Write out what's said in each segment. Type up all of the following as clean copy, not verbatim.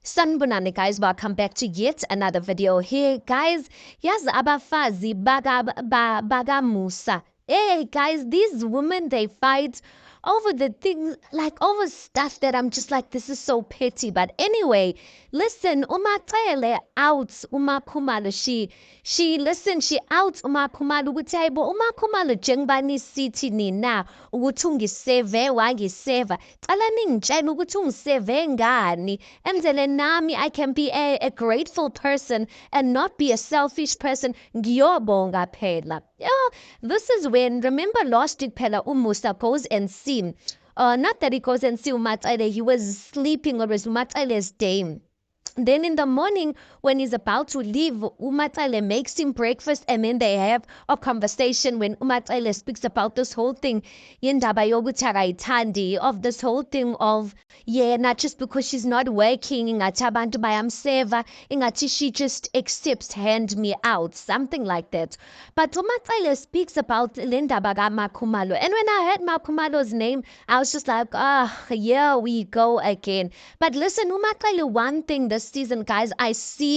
Sanibonani guys, welcome back to yet another video here guys. Yes, abafazi baga Musa. Hey guys, these women they fight over the things like over stuff that I'm just like this is so petty. But anyway, listen, umaxele out umakhumalo she out umakhumalo ukuthi hayibo umakhumalo njengoba nisithi nina ukuthi ungiseve wangiseva cala ningitshela ukuthi ungiseve ngani enzele nami I can be a grateful person and not be a selfish person. Ngiyobonga phela. Yeah, this is when, remember last week phela uMusa goes and see, not that he goes and see uMatsele, he was sleeping or was uMatsele's dame. Then in the morning, when he's about to leave, Umatsele makes him breakfast and then they have a conversation when Umatsele speaks about this whole thing, yindaba yokuthi akayithandi, of this whole thing of, yeah, not just because she's not working, ingathi abantu bayamseva, ingathi she just accepts hand me out, something like that. But Umatsele speaks about lendaba kaMakhumalo. And when I heard Makhumalo's name, I was just like, here we go again. But listen, Umatsele, one thing this season, guys, I see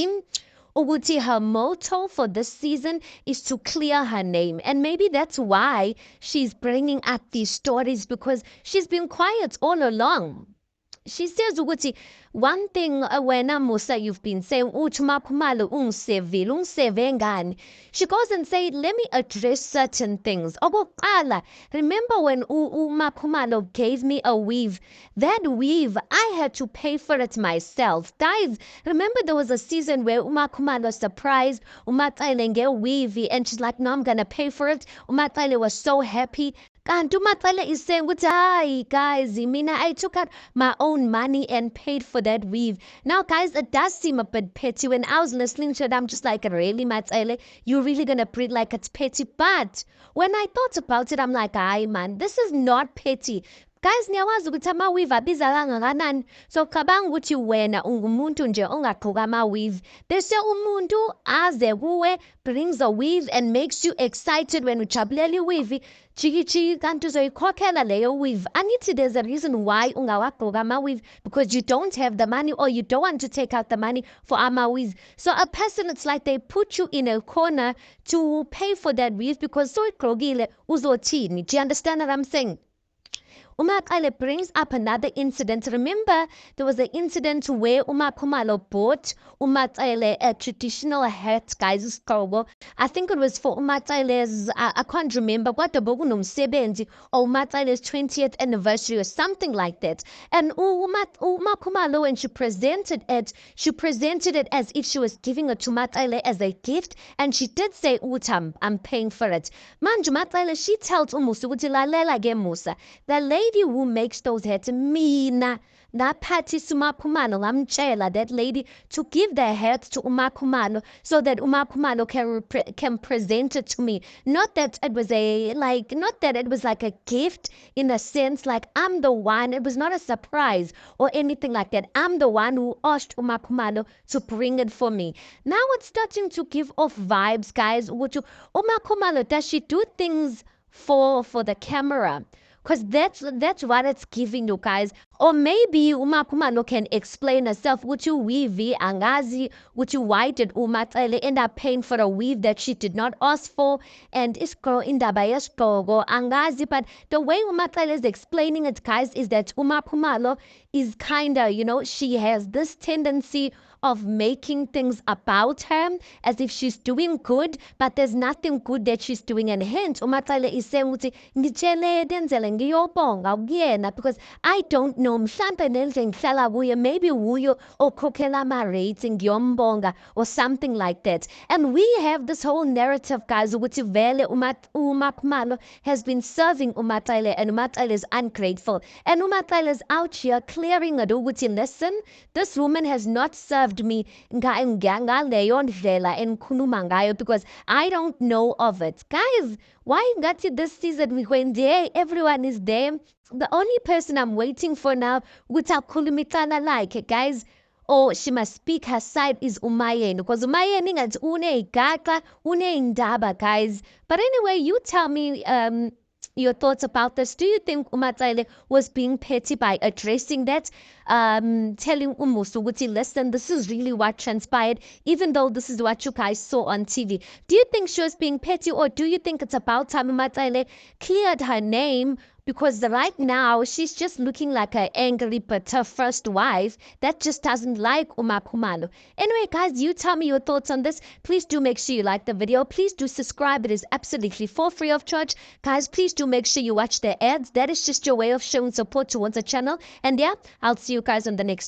ukuthi her motto for this season is to clear her name. And maybe that's why she's bringing up these stories, because she's been quiet all along. She says ukuthi one thing wena Musa you've been saying uthi Makhumalo ungiseve ngani. She goes and say let me address certain things. Okokuqala, remember when Makhumalo gave me a weave? That weave I had to pay for it myself. Guys, remember there was a season where Makhumalo surprised Umatsele weave and she's like, no, I'm gonna pay for it. Umatsele was so happy. Kanti uMatsele is saying ukuthi hayi guys, mina I took out my own money and paid for that weave. Now guys, it does seem a bit petty. When I was listening to it, I'm just like, really Matsele, you really gonna breathe like it's petty? But when I thought about it, I'm like, hayi man, this is not petty. Guys, niyawazi ukuthi ama-weave abiza kangakanani? So cabanga ukuthi wena ungumuntu nje ongagqoki ama-weave, bese umuntu aze kuwe, brings a weave and makes you excited when ujabulela i-weave, jiki kanti uzoyikhokhela leyo weave. Angithi there's a reason why ungawagqoki ama-weave, because you don't have the money or you don't want to take out the money for ama-weave. So a person, it's like they put you in a corner to pay for that weave because soyigqokile uzothini. Do you understand what I'm saying? Umaxele brings up another incident. Remember, there was an incident where Umakhumalo bought Umaxele a traditional hat, guys, isigqoko. I think it was for Umaxele's, I can't remember, what the bokunomsebenzi or Umaxele's 20th anniversary or something like that. And Umakhumalo, when she presented it as if she was giving it to Umaxele as a gift, and she did say, Utam, I'm paying for it. Manje Umaxele, she tells Umusa, ukuthi lalela ke Musa, the lady who makes those hats, mina naphathisa uMakhumalo ngamtshela that lady to give the hat to uMakhumalo so that uMakhumalo can present it to me. Not that it was like a gift in a sense, like I'm the one, it was not a surprise or anything like that. I'm the one who asked uMakhumalo to bring it for me. Now it's starting to give off vibes, guys. UMakhumalo, does she do things for the camera? Because that's what it's giving you guys. Or maybe Umakhumalo can explain herself. Would you weave angazi? Would you why did Umaxele end up paying for a weave that she did not ask for? And isko indaba yesgqoko angazi. But the way Umaxele is explaining it, guys, is that Umakhumalo is kinda, she has this tendency of making things about her as if she's doing good, but there's nothing good that she's doing. And hence, Umaxele is saying, ngitshele denzele ngiyobonga kuyena, because I don't know, mhlampe nendle ngihlala kuye, maybe wuyo okhokhela ama-rates ngiyombonga or something like that. And we have this whole narrative, guys, ukuthi vele uMakhumalo has been serving Umaxele and Umaxele is ungrateful. And Umaxele is out here clearing it ukuthi, listen, this woman has not served me ngaleyo ndlela engikhuluma ngayo because I don't know of it. Guys, why ngathi this season we went there, everyone is there. The only person I'm waiting for now ukuthi akhulumisana like, guys, or she must speak her side, is Umayeni, because Umayeni ngathi uney'gaxa uney'ndaba, guys. But anyway, you tell me, your thoughts about this. Do you think uMatsaile was being petty by addressing that, telling Umusu ukuthi, listen, this is really what transpired, even though this is what you guys saw on TV? Do you think she was being petty, or do you think it's about time uMatsaile cleared her name? Because right now she's just looking like an angry but her first wife that just doesn't like uMaPhumalo. Anyway, guys, you tell me your thoughts on this. Please do make sure you like the video. Please do subscribe. It is absolutely for free of charge. Guys, please do make sure you watch the ads. That is just your way of showing support towards the channel. And yeah, I'll see you guys on the next